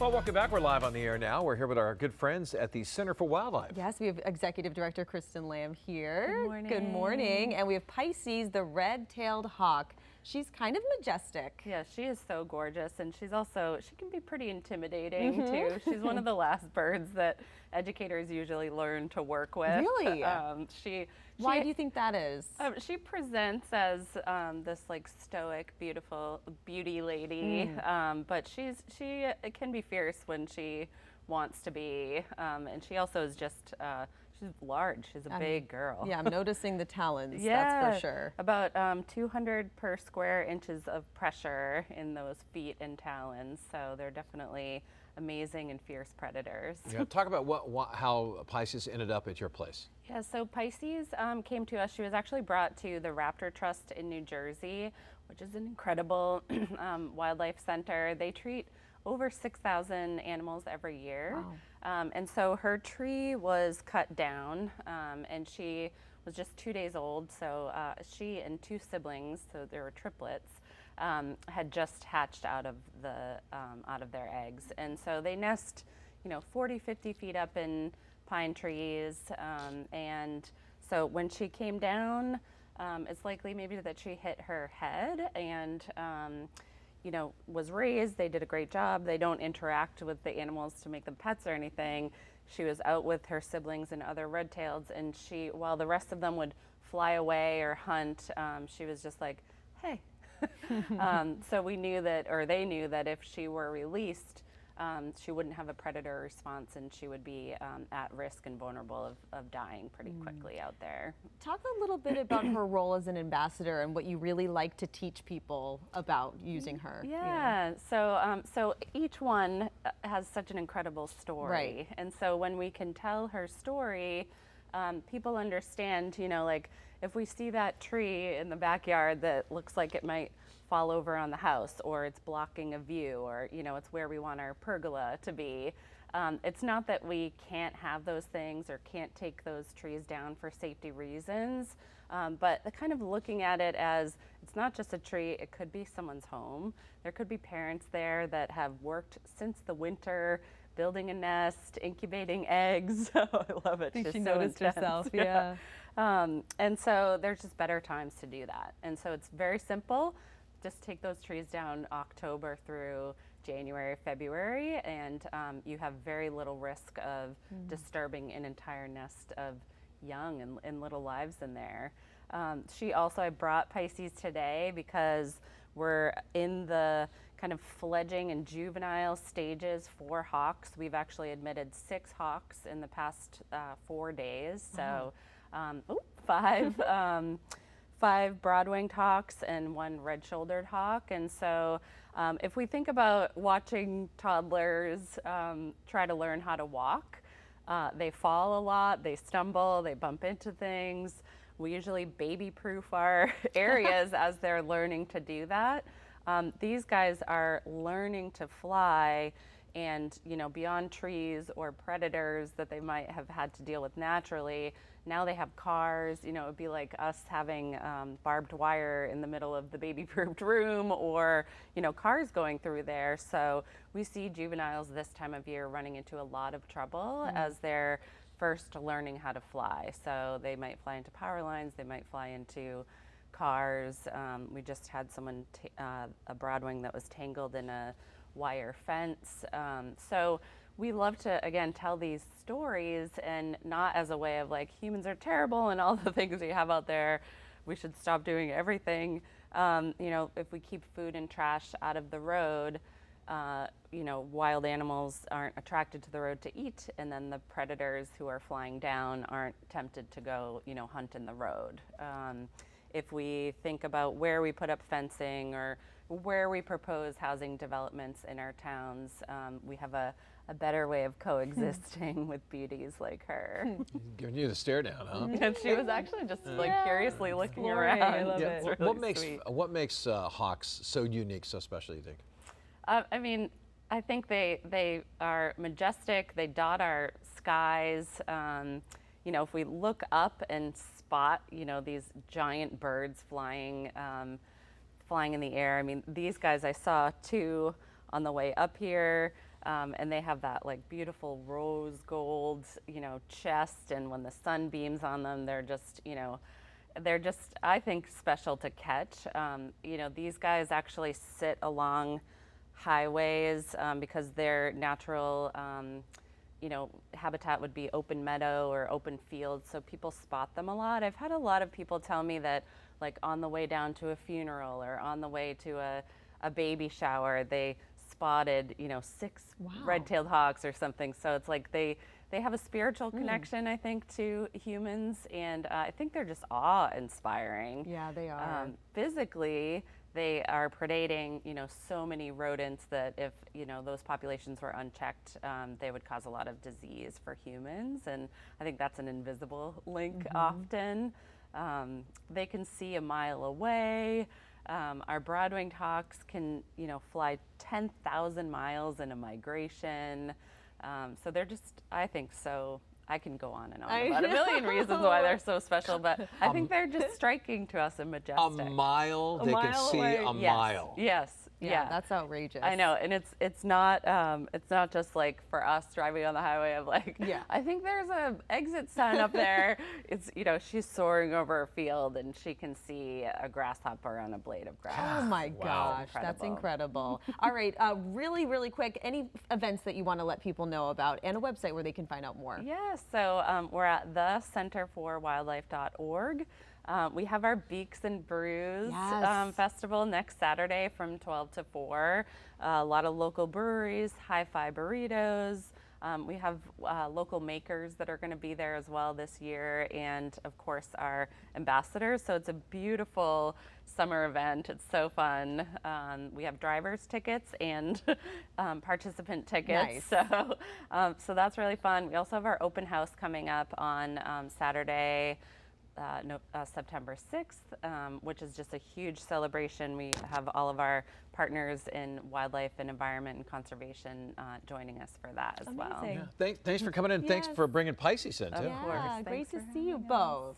Well, welcome back. We're live on the air now. We're here with our good friends at the Center for Wildlife. Yes, we have Executive Director Kristen Lamb here. Good morning. Good morning. And we have Pisces, the red-tailed hawk. She's kind of majestic. Yeah, she is so gorgeous, and she can be pretty intimidating too. She's one of the last birds that educators usually learn to work with. Really? Why do you think that is? She presents as this like stoic, beautiful beauty lady, but she can be fierce when she wants to be, and she also is just she's large. She's a big girl. Yeah, I'm noticing the talons. Yeah, that's for sure. About 200 per square inches of pressure in those feet and talons, so they're definitely amazing and fierce predators. Yeah, talk about how Pisces ended up at your place. Yeah, so Pisces came to us. She was actually brought to the Raptor Trust in New Jersey, which is an incredible wildlife center. They treat over 6,000 animals every year. Wow. And so her tree was cut down, and she was just 2 days old. So she and two siblings, so there were triplets, had just hatched out of their eggs. And so they nest, 40, 50 feet up in pine trees. And so when she came down, it's likely maybe that she hit her head and was raised. They did a great job. They don't interact with the animals to make them pets or anything. She was out with her siblings and other red-taileds, and while the rest of them would fly away or hunt, she was just like, hey. So we knew that, or they knew that if she were released, she wouldn't have a predator response, and she would be at risk and vulnerable of dying pretty quickly out there. Talk a little bit about her role as an ambassador and what you really like to teach people about using her. Yeah, so each one has such an incredible story. Right. And so when we can tell her story, people understand, like if we see that tree in the backyard that looks like it might fall over on the house, or it's blocking a view, or it's where we want our pergola to be. It's not that we can't have those things or can't take those trees down for safety reasons, but the kind of looking at it as it's not just a tree, it could be someone's home. There could be parents there that have worked since the winter, building a nest, incubating eggs. I love it. I think Just she so noticed intense. herself, yeah. And so there's just better times to do that. And so it's very simple. Just take those trees down October through January, February, and you have very little risk of disturbing an entire nest of young and little lives in there. I brought Pisces today because we're in the kind of fledgling and juvenile stages for hawks. We've actually admitted 6 hawks in the past 4 days. So 5 broad-winged hawks and 1 red-shouldered hawk. And so if we think about watching toddlers try to learn how to walk, they fall a lot, they stumble, they bump into things. We usually baby-proof our areas as they're learning to do that. These guys are learning to fly, and beyond trees or predators that they might have had to deal with naturally, now they have cars. It would be like us having barbed wire in the middle of the baby-proofed room, or cars going through there. So we see juveniles this time of year running into a lot of trouble as they're first learning how to fly. So they might fly into power lines, they might fly into cars. We just had someone, a broadwing that was tangled in a wire fence. So we love to, again, tell these stories, and not as a way of like, humans are terrible and all the things we have out there, we should stop doing everything. If we keep food and trash out of the road, wild animals aren't attracted to the road to eat, and then the predators who are flying down aren't tempted to go, hunt in the road. If we think about where we put up fencing or where we propose housing developments in our towns, we have a better way of coexisting with beauties like her. Giving you the stare down, huh? And she was actually just curiously looking Exploring. around. I love it. Really What makes hawks so unique, so special, you think? I think they are majestic. They dot our skies. If we look up and spot, these giant birds flying in the air. These guys, I saw 2 on the way up here. And they have that like beautiful rose gold, you know, chest, and when the sun beams on them, they're just, you know, they're just, I think, special to catch. You know, these guys actually sit along highways because their natural, you know, habitat would be open meadow or open fields, so people spot them a lot. I've had a lot of people tell me that, like, on the way down to a funeral or on the way to a baby shower, they spotted, you know, 6 red-tailed hawks or something. So it's like they have a spiritual connection, I think, to humans, and I think they're just awe-inspiring. Yeah, they are. Physically, they are predating, you know, so many rodents that if, you know, those populations were unchecked, they would cause a lot of disease for humans, and I think that's an invisible link often. They can see a mile away. Our broad-winged hawks can, you know, fly 10,000 miles in a migration. So they're just, I think, so, I can go on and on about a million reasons why they're so special, but I think they're just striking to us and majestic. A mile, they can see a mile. Yes. Yeah, that's outrageous. I know, and it's not just like for us driving on the highway of like, I think there's a exit sign up there. It's, you know, she's soaring over a field and she can see a grasshopper on a blade of grass. Oh my gosh, that's incredible. All right, really, really quick, any events that you want to let people know about and a website where they can find out more? Yeah, so we're at thecenterforwildlife.org. We have our Beaks and Brews festival next Saturday from 12 to 4. A lot of local breweries, hi-fi burritos. We have local makers that are going to be there as well this year, and of course our ambassadors. So it's a beautiful summer event. It's so fun. We have driver's tickets and participant tickets. So that's really fun. We also have our open house coming up on Saturday, September 6th, which is just a huge celebration. We have all of our partners in wildlife and environment and conservation joining us for that as well. Yeah. Thanks for coming in. Thanks for bringing Pisces in, too. Yeah, great to see you both.